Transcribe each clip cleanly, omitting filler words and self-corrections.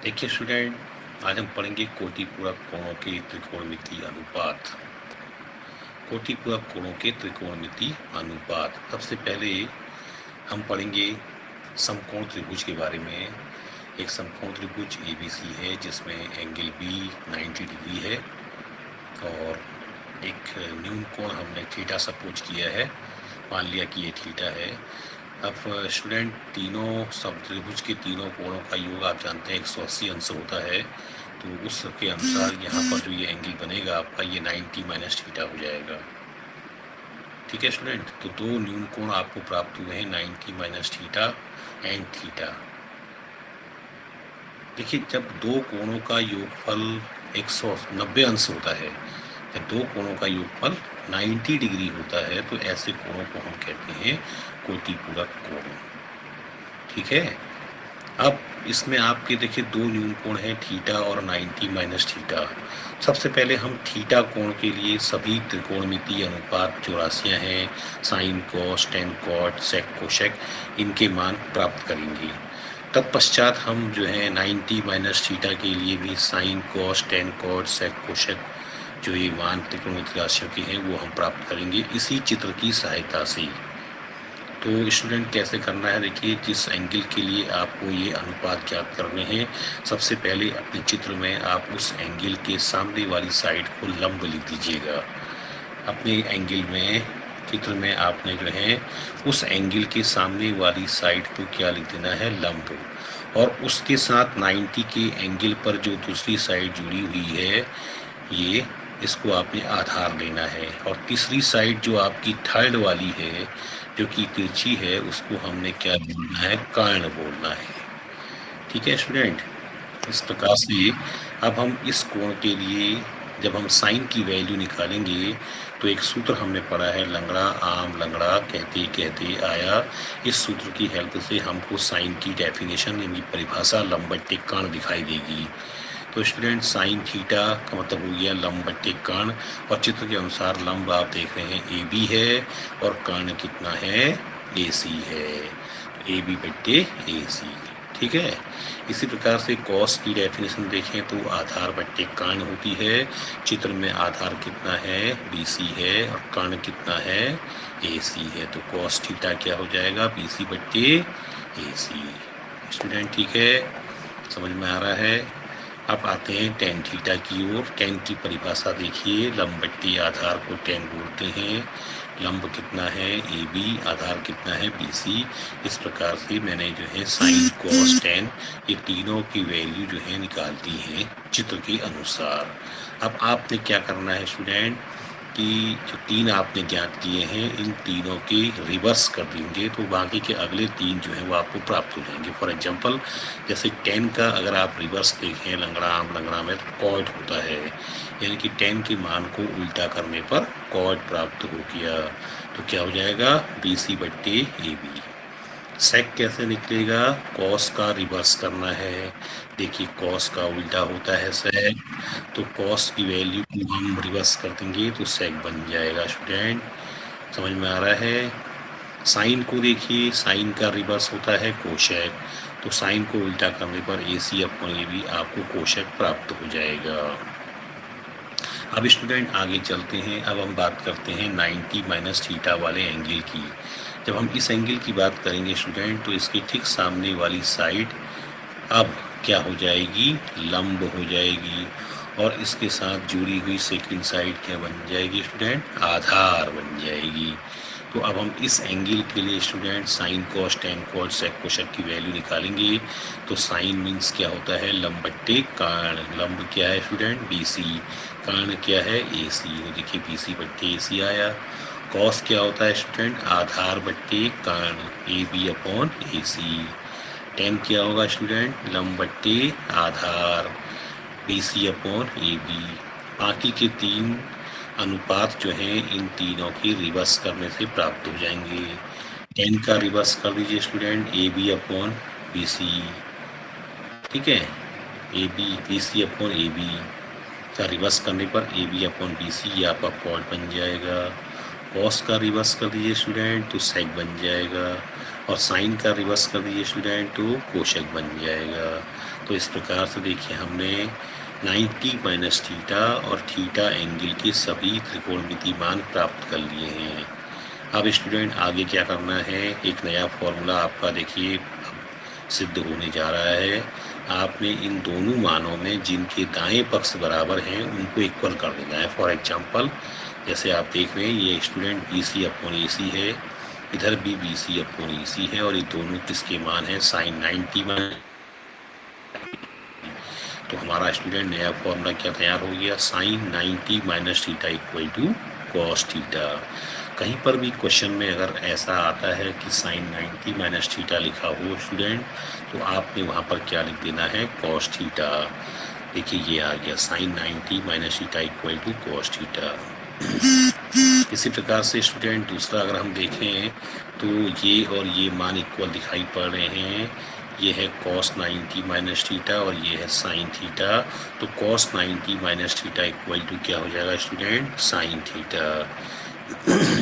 देखिए स्टूडेंट, आज हम पढ़ेंगे कोटिपूरक कोणों के त्रिकोणमितीय अनुपात। कोटिपूरक कोणों के त्रिकोणमितीय अनुपात। सबसे पहले हम पढ़ेंगे समकोण त्रिभुज के बारे में। एक समकोण त्रिभुज ABC है जिसमें एंगल B 90 डिग्री है और एक न्यून कोण हमने थीटा सपोज किया है, मान लिया कि ये थीटा है। अब स्टूडेंट, तीनों समत्रिभुज के तीनों कोणों का योग आप जानते हैं 180 अंश होता है, तो उसके अनुसार यहाँ पर जो ये एंगल बनेगा आपका, ये 90 माइनस थीटा हो जाएगा। ठीक है स्टूडेंट, तो दो न्यून कोण आपको प्राप्त हुए हैं, 90 माइनस थीटा एंड थीटा। देखिए, जब दो कोणों का योगफल 190 अंश होता है, जब दो कोणों का योगफल 90 डिग्री होता है, तो ऐसे कोणों को हम कहते हैं कोटिपूरक कोण। ठीक है। अब इसमें आपके देखिए दो न्यून कोण हैं, थीटा और 90 माइनस थीटा। सबसे पहले हम थीटा कोण के लिए सभी त्रिकोणमितीय अनुपात जो राशियाँ हैं, sine cos tan cot sec cosec, इनके मान प्राप्त करेंगे। तत्पश्चात हम जो है 90 माइनस थीटा के लिए भी sine cos tan cot sec cosec, जो ये मान त्रिकोणमितीय राशियों के हैं, वो हम प्राप्त करेंगे इसी चित्र की सहायता से। तो स्टूडेंट, कैसे करना है? देखिए, जिस एंगल के लिए आपको ये अनुपात ज्ञात करने हैं, सबसे पहले अपने चित्र में आप उस एंगल के सामने वाली साइड को लंब लिख दीजिएगा। अपने एंगल में, चित्र में आपने जो है उस एंगल के सामने वाली साइड को क्या लिख देना है? लंब। और उसके साथ 90 के एंगल पर जो दूसरी साइड जुड़ी हुई है, ये इसको आपने आधार लेना है। और तीसरी साइड जो आपकी थर्ड वाली है, जो कि तिरछी है, उसको हमने क्या बोलना है? कर्ण बोलना है। ठीक है स्टूडेंट, इस प्रकार से अब हम इस कोण के लिए जब हम साइन की वैल्यू निकालेंगे, तो एक सूत्र हमने पढ़ा है, लंगड़ा आम लंगड़ा कहते कहते आया। इस सूत्र की हेल्प से हमको साइन की डेफिनेशन यानी परिभाषा लंब बट्टे कर्ण दिखाई देगी। तो स्टूडेंट, साइन थीटा का मतलब हो गया लंब बट्टे कर्ण, और चित्र के अनुसार लंब आप देख रहे हैं AB है और कर्ण कितना है? AC है। AB बट्टे AC। ठीक है। इसी प्रकार से कॉस की डेफिनेशन देखें तो आधार बट्टे कर्ण होती है। चित्र में आधार कितना है? BC है और कर्ण कितना है? AC है। तो कॉस थीटा क्या हो जाएगा? BC बट्टे AC। स्टूडेंट, ठीक है, समझ में आ रहा है? अब आते हैं टेन थीटा की ओर। टेन की परिभाषा देखिए, लंब बट्टे आधार को टेन बोलते हैं। लंब कितना है? AB, आधार कितना है? BC। इस प्रकार से मैंने जो है साइन कॉस टेन, ये तीनों की वैल्यू जो है निकाल दी है चित्र के अनुसार। अब आपने क्या करना है स्टूडेंट, कि जो तीन आपने ज्ञात किए हैं, इन तीनों के रिवर्स कर देंगे, तो बाकी के अगले तीन जो हैं वो आपको प्राप्त हो जाएंगे। फॉर एग्जांपल, जैसे 10 का अगर आप रिवर्स देखें लंगड़ा आम लंगड़ा में, तो कॉट होता है, यानी कि 10 के मान को उल्टा करने पर कॉट प्राप्त हो गया। तो क्या हो जाएगा? BC बट्टे AB। सेक कैसे निकलेगा? कॉस का रिवर्स करना है। देखिए, कॉस का उल्टा होता है सेक, तो कॉस की वैल्यू को हम रिवर्स कर देंगे तो सेक बन जाएगा। स्टूडेंट, समझ में आ रहा है? साइन को देखिए, साइन का रिवर्स होता है कोशेक, तो साइन को उल्टा करने पर AC अपॉन AB आपको कोशेक प्राप्त हो जाएगा। अब स्टूडेंट, आगे चलते हैं। अब हम बात करते हैं 90 माइनस थीटा वाले एंगल की। जब हम इस एंगल की बात करेंगे स्टूडेंट, तो इसके ठीक सामने वाली साइड अब क्या हो जाएगी? लंब हो जाएगी। और इसके साथ जुड़ी हुई सेकंड साइड क्या बन जाएगी स्टूडेंट? आधार बन जाएगी। तो अब हम इस एंगल के लिए student sine cos tan cot sec cosec की वैल्यू निकालेंगे। तो साइन मीन्स क्या होता है? लंब बट्टे कर्ण। लंब क्या है स्टूडेंट? BC। कर्ण क्या है? AC। तो देखिए BC बट्टे AC आया। कॉस क्या होता है स्टूडेंट? आधार बट्टे कर्ण, AB अपॉन AC। टेन क्या होगा स्टूडेंट? लंब बट्टे आधार, BC अपॉन AB। बाकी के तीन अनुपात जो हैं, इन तीनों की रिवर्स करने से प्राप्त हो जाएंगे। 10 का रिवर्स कर दीजिए स्टूडेंट, AB अपॉन BC। ठीक है, BC अपॉन AB का रिवर्स करने पर AB अपॉन BC, ये आपका कॉट बन जाएगा। कॉस का रिवर्स कर दीजिए स्टूडेंट, तो सेक बन जाएगा। और साइन का रिवर्स कर दीजिए स्टूडेंट तो कोशक बन जाएगा। तो इस प्रकार से देखिए हमने 90 माइनस थीटा और थीटा एंगल के सभी त्रिकोणमितीय मान प्राप्त कर लिए हैं। अब स्टूडेंट आगे क्या करना है, एक नया फॉर्मूला आपका देखिए सिद्ध होने जा रहा है। आपने इन दोनों मानों में जिनके दाएं पक्ष बराबर हैं उनको इक्वल कर देना है। फॉर एग्जांपल जैसे आप देख रहे हैं ये स्टूडेंट BC अपॉन AC है, इधर भी BC अपॉन AC है और ये दोनों किसके मान है, साइन 90 मान। तो हमारा स्टूडेंट नया फॉर्मूला क्या तैयार हो गया, sine 90 minus theta equal to cos theta. कहीं पर भी क्वेश्चन में अगर ऐसा आता है कि साइन 90 माइनस थीटा लिखा हो स्टूडेंट, तो आपने वहाँ पर क्या लिख देना है, कॉस थीटा। देखिए ये आ गया sine 90 minus theta equal to cos theta. इसी प्रकार से स्टूडेंट दूसरा अगर हम देखें तो ये और ये मान इक्वल दिखाई पड़ रहे हैं। ये है cos 90 माइनस थीटा और ये है साइन थीटा। तो cos 90 minus theta equal to क्या हो जाएगा स्टूडेंट, साइन थीटा।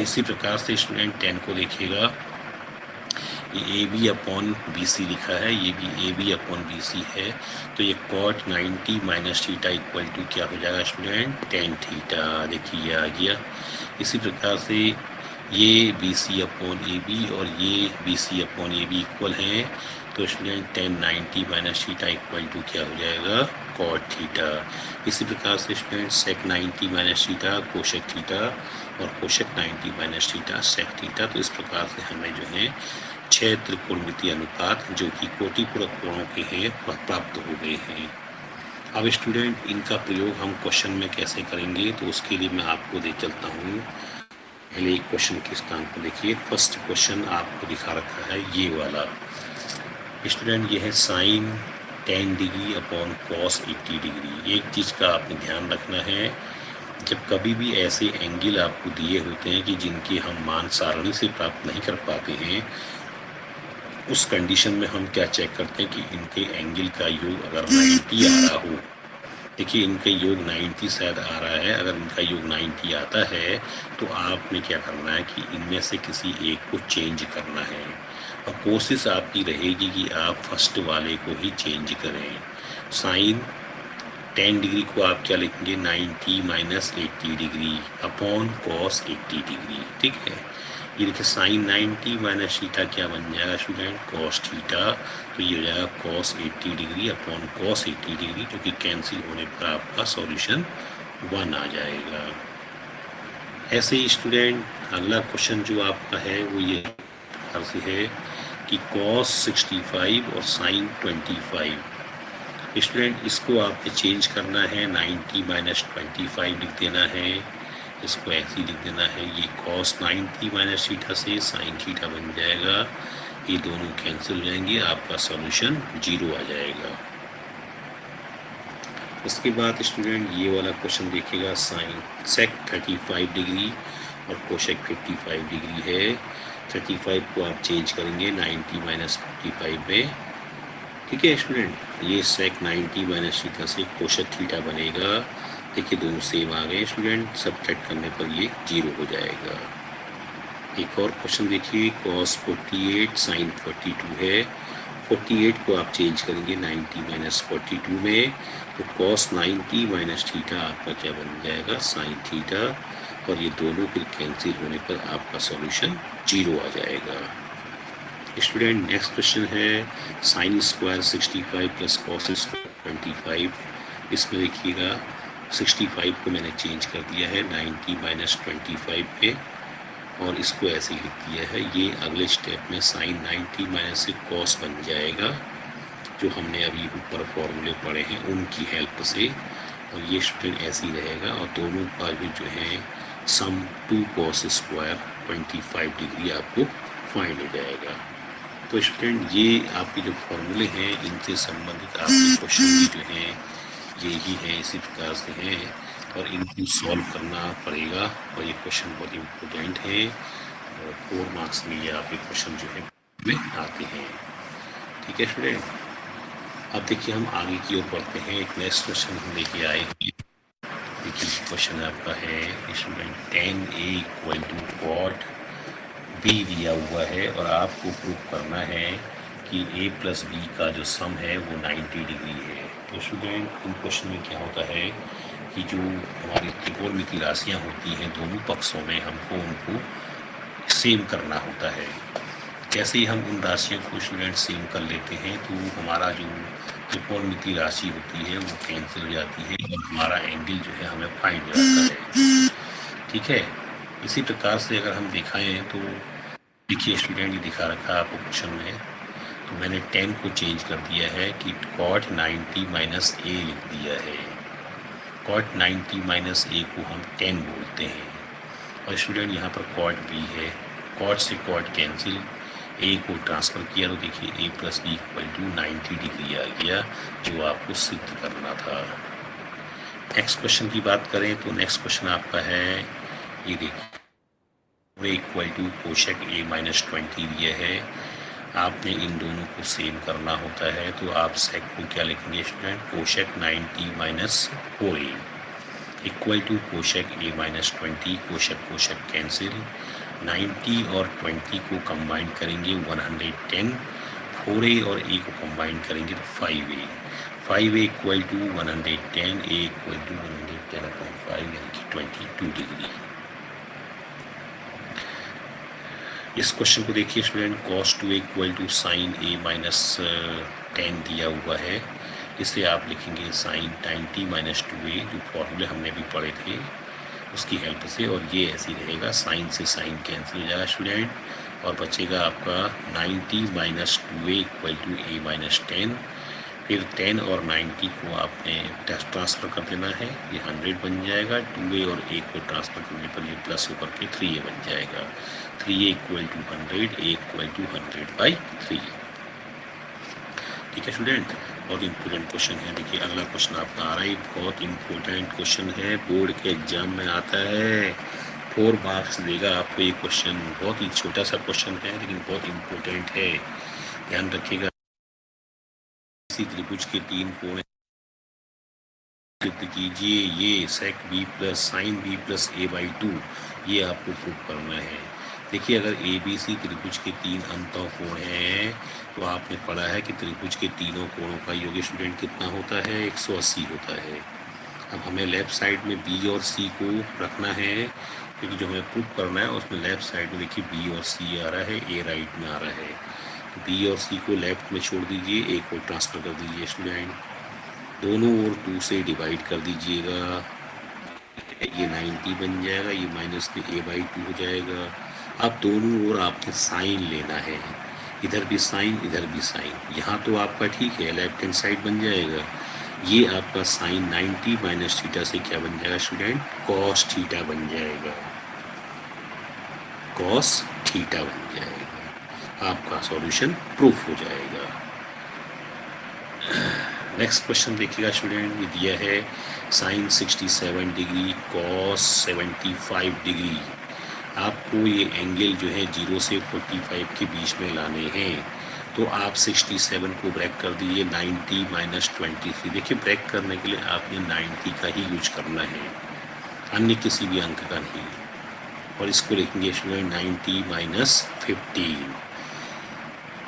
इसी प्रकार से स्टूडेंट 10 को देखिएगा, ये AB अपॉन BC लिखा है, ये भी AB अपॉन BC है। तो ये cot 90 minus theta equal to क्या हो जाएगा स्टूडेंट, tan थीटा। देखिए ये आ गया। इसी प्रकार से ये BC अपॉन AB और ये BC अपॉन AB इक्वल हैं, तो student tan 90 minus theta equal to क्या हो जाएगा, cot थीटा। इसी प्रकार से student sec 90 minus theta cosec theta और cosec 90 minus theta sec theta. तो इस प्रकार से हमें जो है 6 त्रिकोणमितीय अनुपात जो कि कोटिपूरक कोणों के हैं वह प्राप्त हो गए हैं। अब स्टूडेंट इनका प्रयोग हम क्वेश्चन में कैसे करेंगे, तो उसके लिए मैं आपको दे चलता हूँ। पहले एक क्वेश्चन के स्थान को देखिए। फर्स्ट क्वेश्चन आपको दिखा रखा है ये वाला स्टूडेंट, ये है sine 10 degree upon cos 80 degree. एक चीज़ का आपने ध्यान रखना है, जब कभी भी ऐसे एंगल आपको दिए होते हैं कि जिनके हम मान सारणी से प्राप्त नहीं कर पाते हैं, उस कंडीशन में हम क्या चेक करते हैं कि इनके एंगल का योग अगर 90 आ रहा हो। देखिए इनका योग 90 शायद आ रहा है, अगर इनका योग 90 आता है तो आपने क्या करना है कि इनमें से किसी एक को चेंज करना है और कोशिश आपकी रहेगी कि आप फर्स्ट वाले को ही चेंज करें। साइन 10 डिग्री को आप क्या लिखेंगे, 90 minus 80 degree upon cos 80 degree. ठीक है, ये देखिए साइन 90 माइनस थीटा क्या बन जाएगा स्टूडेंट, कॉस थीटा। तो ये हो जाएगा cos 80 degree upon cos 80 degree, जो कि कैंसिल होने पर आपका सॉल्यूशन 1 आ जाएगा। ऐसे ही स्टूडेंट अगला क्वेश्चन जो आपका है वो ये प्रकार से है कि कॉस 65 और साइन 25। स्टूडेंट इसको आपने चेंज करना है, 90 माइनस 25 लिख देना है, इसको ऐसे ही लिख देना है। ये cos 90 माइनस थीटा से साइन थीटा बन जाएगा, ये दोनों कैंसिल हो जाएंगे, आपका सॉल्यूशन 0 आ जाएगा। इसके बाद स्टूडेंट ये वाला क्वेश्चन देखिएगा, साइन सेक 35 डिग्री और कोशेक 55 डिग्री है। 35 को आप चेंज करेंगे 90 माइनस 55 में। ठीक है स्टूडेंट, ये सेक 90 माइनस थीटा से कोशेक थीटा बनेगा। देखिए दोनों सेम आ गए स्टूडेंट, सब्ट्रैक्ट करने पर ये 0 हो जाएगा। एक और क्वेश्चन देखिए, cos 48 साइन 42 है। 48 को आप चेंज करेंगे 90 माइनस 42 में, तो cos 90 माइनस थीटा आपका क्या बन जाएगा, साइन थीटा, और ये दोनों फिर कैंसिल होने पर आपका सॉल्यूशन 0 आ जाएगा। स्टूडेंट नेक्स्ट क्वेश्चन है sine square 65 plus cos square 25। इसमें देखिएगा 65 को मैंने चेंज कर दिया है 90 माइनस 25 पे और इसको ऐसे ही लिख दिया है। ये अगले स्टेप में साइन 90 माइनस से कॉस बन जाएगा, जो हमने अभी ऊपर फॉर्मूले पढ़े हैं उनकी हेल्प से, और ये स्टूडेंट ऐसे ही रहेगा और दोनों का भी जो है सम 2 कॉस स्क्वायर 25 डिग्री आपको फाइंड हो जाएगा। तो स्टूडेंट ये आपके जो फॉर्मूले हैं इनसे संबंधित आपके क्वेश्चन जो हैं यही है, इसी प्रकार से हैं और इनको सॉल्व करना पड़ेगा और ये क्वेश्चन बहुत इम्पोर्टेंट है और 4 मार्क्स में ये आपके क्वेश्चन जो है में आते हैं। ठीक है स्टूडेंट, अब देखिए हम आगे की ओर बढ़ते हैं। एक नेक्स्ट क्वेश्चन हम लेके आए हैं। देखिए क्वेश्चन आपका है student tan A equal to cot B दिया हुआ है और आपको प्रूव करना है कि a प्लस बी का जो सम है वो 90 डिग्री है। तो स्टूडेंट इन क्वेश्चन में क्या होता है कि जो हमारी त्रिकोणमितीय राशियाँ होती हैं दोनों पक्षों में हमको उनको सेम करना होता है। जैसे ही हम उन राशियों को स्टूडेंट सेम कर लेते हैं तो हमारा जो त्रिकोणमितीय राशि होती है वो कैंसिल हो जाती है और हमारा एंगल जो है हमें फाइंड हो जाता है। ठीक है, इसी प्रकार से अगर हम दिखाएं तो देखिए स्टूडेंट, ये दिखा रखा है आपको क्वेश्चन में, तो मैंने 10 को चेंज कर दिया है कि cot 90 माइनस ए लिख दिया है। cot 90 माइनस ए को हम 10 बोलते हैं और स्टूडेंट यहाँ पर cot b है, cot से cot कैंसिल, ए को ट्रांसफ़र किया तो देखिए a plus B equal to 90 degree आ गया जो आपको सिद्ध करना था। नेक्स्ट क्वेश्चन की बात करें तो नेक्स्ट क्वेश्चन आपका है, ये देखिए equal to cosec a minus 20 दिया है, आपने इन दोनों को सेम करना होता है तो आप सेक को क्या लिखेंगे student, cosec 90 minus 4a equal to cosec a minus 20, cosec cosec cancel, 90 और 20 को कंबाइन करेंगे 110, 4a और a को कंबाइन करेंगे तो 5a, 5a equal to 110, a equal to 110/5 यानी कि 22 डिग्री। इस क्वेश्चन को देखिए student, cos 2a equal to sine a minus 10 दिया हुआ है, इसे आप लिखेंगे साइन 90 माइनस 2a, जो फॉर्मूले हमने भी पढ़े थे उसकी हेल्प से, और ये ऐसे ही रहेगा, साइन से साइन कैंसिल हो जाएगा स्टूडेंट और बचेगा आपका 90 minus 2a equal to a minus 10, फिर 10 और 90 को आपने ट्रांसफ़र कर देना है, ये 100 बन जाएगा, 2a और a को ट्रांसफ़र करने पर ये प्लस होकर के 3a बन जाएगा, 3a equal to 100, a equal to 100/3। ठीक है स्टूडेंट, बहुत इंपॉर्टेंट क्वेश्चन है। देखिए अगला क्वेश्चन आपका आ रहा है, बहुत इंपॉर्टेंट क्वेश्चन है, बोर्ड के एग्जाम में आता है, 4 मार्क्स देगा आपको ये क्वेश्चन, बहुत ही छोटा सा क्वेश्चन है लेकिन बहुत इंपॉर्टेंट है, ध्यान रखिएगा। इसी त्रिभुज के 3 कोण सिद्ध कीजिए, ये sec B plus sine B plus a/2, ये आपको प्रूव करना है। देखिए अगर ए बी सी त्रिभुज के 3 अंतःकोण हैं तो आपने पढ़ा है कि त्रिभुज के तीनों कोणों का योग स्टूडेंट कितना होता है, 180 होता है। अब हमें लेफ्ट साइड में बी और सी को रखना है क्योंकि जो हमें प्रूव करना है उसमें लेफ्ट साइड में देखिए बी और सी आ रहा है, ए राइट में आ रहा है, तो बी और सी को लेफ्ट में छोड़ दीजिए, ए को ट्रांसफ़र कर दीजिए स्टूडेंट, दोनों ओर 2 से डिवाइड कर दीजिएगा, ये 90 बन जाएगा, ये माइनस में a/2 हो जाएगा। अब दोनों ओर आपने साइन लेना है, इधर भी साइन इधर भी साइन, यहाँ तो आपका ठीक है लेफ्ट हैंड साइड बन जाएगा, ये आपका साइन 90 माइनस थीटा से क्या बन जाएगा स्टूडेंट, कॉस थीटा बन जाएगा, कॉस थीटा बन जाएगा, आपका सॉल्यूशन प्रूफ हो जाएगा। नेक्स्ट क्वेश्चन देखिएगा स्टूडेंट, ये दिया है साइन 67 डिग्री कॉस 75 डिग्री, आपको ये एंगल जो है 0 से 45 के बीच में लाने हैं, तो आप 67 को ब्रेक कर दीजिए 90 माइनस 23, देखिए ब्रेक करने के लिए आपने 90 का ही यूज करना है, अन्य किसी भी अंक का नहीं, और इसको लिखेंगे स्टूडेंट 90 माइनस 15,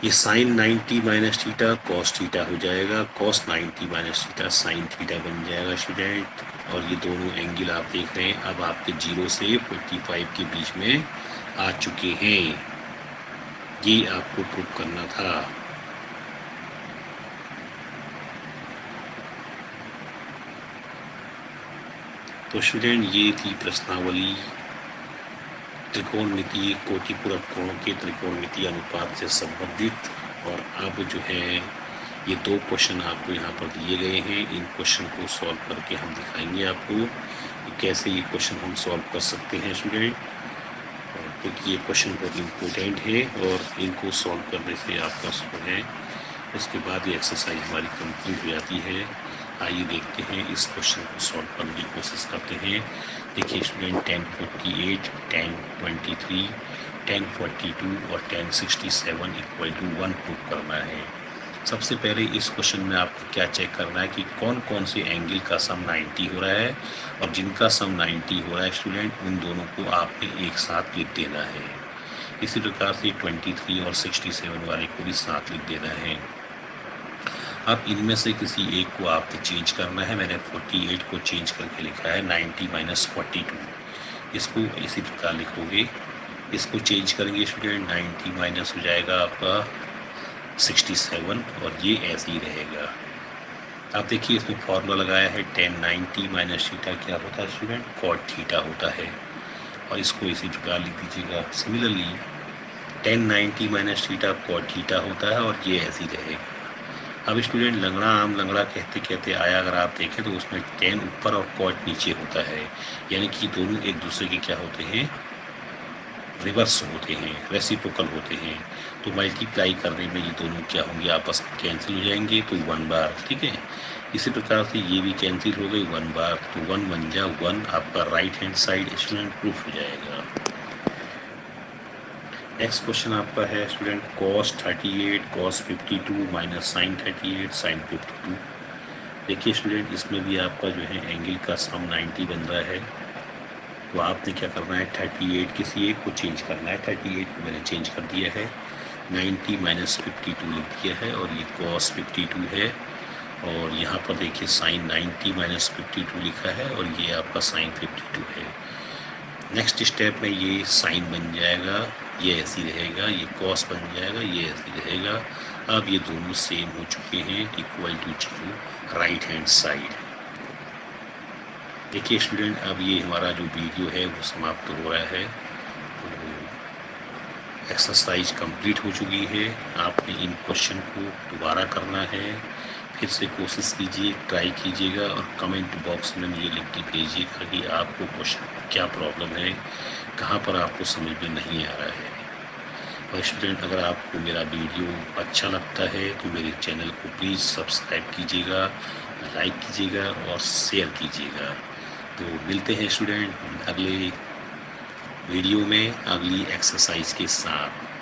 ये sine 90 minus theta cos theta हो जाएगा, cos 90 minus theta sine theta बन जाएगा स्टूडेंट, और ये दोनों एंगल आप देख रहे हैं अब आपके 0 से 45 के बीच में आ चुके हैं, ये आपको प्रूव करना था। तो स्टूडेंट ये थी प्रश्नावली त्रिकोणमितीय कोटिपूरक कोणों के त्रिकोणमितीय अनुपात से संबंधित, और अब जो है ये 2 क्वेश्चन आपको यहाँ पर दिए गए हैं, इन क्वेश्चन को सॉल्व करके हम दिखाएंगे आपको कि कैसे ये क्वेश्चन हम सॉल्व कर सकते हैं स्टूडेंट, क्योंकि ये क्वेश्चन बहुत इम्पोर्टेंट है और इनको सॉल्व करने से आपका जो है उसके बाद ये एक्सरसाइज हमारी कंप्लीट हो जाती है। आइए देखते हैं इस क्वेश्चन को सॉल्व करने की कोशिश करते हैं। देखिए स्टूडेंट 1048, 1023, 1042 और 1067 इक्वल टू 1 प्रूव करना है। सबसे पहले इस क्वेश्चन में आपको क्या चेक करना है कि कौन कौन से एंगल का सम 90 हो रहा है, और जिनका सम 90 हो रहा है स्टूडेंट उन दोनों को आपने एक साथ लिख देना है। इसी प्रकार से 23 और 67 वाले को भी साथ लिख देना है। अब इनमें से किसी एक को आपने चेंज करना है। मैंने 48 को चेंज करके लिखा है 90 माइनस 42। इसको इसी प्रकार लिखोगे, इसको चेंज करेंगे स्टूडेंट, 90 माइनस हो जाएगा आपका 67 और ये ऐसे ही रहेगा। आप देखिए इसमें फॉर्मूला लगाया है tan 90 माइनस थीटा क्या होता है स्टूडेंट, cot थीटा होता है। और इसको इसी प्रकार लिख दीजिएगा। Similarly tan 90 minus theta cot theta होता है और ये ऐसे ही रहेगा। अब स्टूडेंट लंगड़ा आम लंगड़ा कहते कहते आया, अगर आप देखें तो उसमें tan ऊपर और cot नीचे होता है, यानी कि दोनों एक दूसरे के क्या होते हैं, रिवर्स होते हैं, रेसिप्रोकल होते हैं। तो मल्टीप्लाई करने में ये दोनों क्या होंगे, आपस में कैंसिल हो जाएंगे, तो 1 बार, ठीक है। इसी प्रकार से ये भी कैंसिल हो गई 1 बार, तो 1 1 जा 1 आपका right hand side student proof हो जाएगा। नेक्स्ट क्वेश्चन आपका है student cos 38 cos 52 minus sin 38 sin 52। देखिए स्टूडेंट इसमें भी आपका जो है एंगल का सम 90 बन रहा है। तो आपने क्या करना है, 38 किसी एक को चेंज करना है। 38 को मैंने चेंज कर दिया है, 90 माइनस 52 लिख दिया है और ये cos 52 है। और यहाँ पर देखिए sin 90 माइनस 52 लिखा है और ये आपका sin 52 है। नेक्स्ट स्टेप में ये साइन बन जाएगा, ये ऐसी रहेगा, ये कॉस बन जाएगा, ये ऐसी रहेगा। अब ये दोनों सेम हो चुके हैं, equal to 0 right hand side. देखिए स्टूडेंट अब ये हमारा जो वीडियो है वो समाप्त हो रहा है। तो एक्सरसाइज कंप्लीट हो चुकी है। आपने इन क्वेश्चन को दोबारा करना है, फिर से कोशिश कीजिए, ट्राई कीजिएगा और कमेंट बॉक्स में मुझे लिख के भेजिएगा कि आपको क्वेश्चन क्या प्रॉब्लम है, कहाँ पर आपको समझ में नहीं आ रहा है। और स्टूडेंट अगर आपको मेरा वीडियो अच्छा लगता है तो मेरे चैनल को प्लीज़ सब्सक्राइब कीजिएगा, लाइक कीजिएगा और शेयर कीजिएगा। तो मिलते हैं स्टूडेंट अगले वीडियो में अगली एक्सरसाइज के साथ।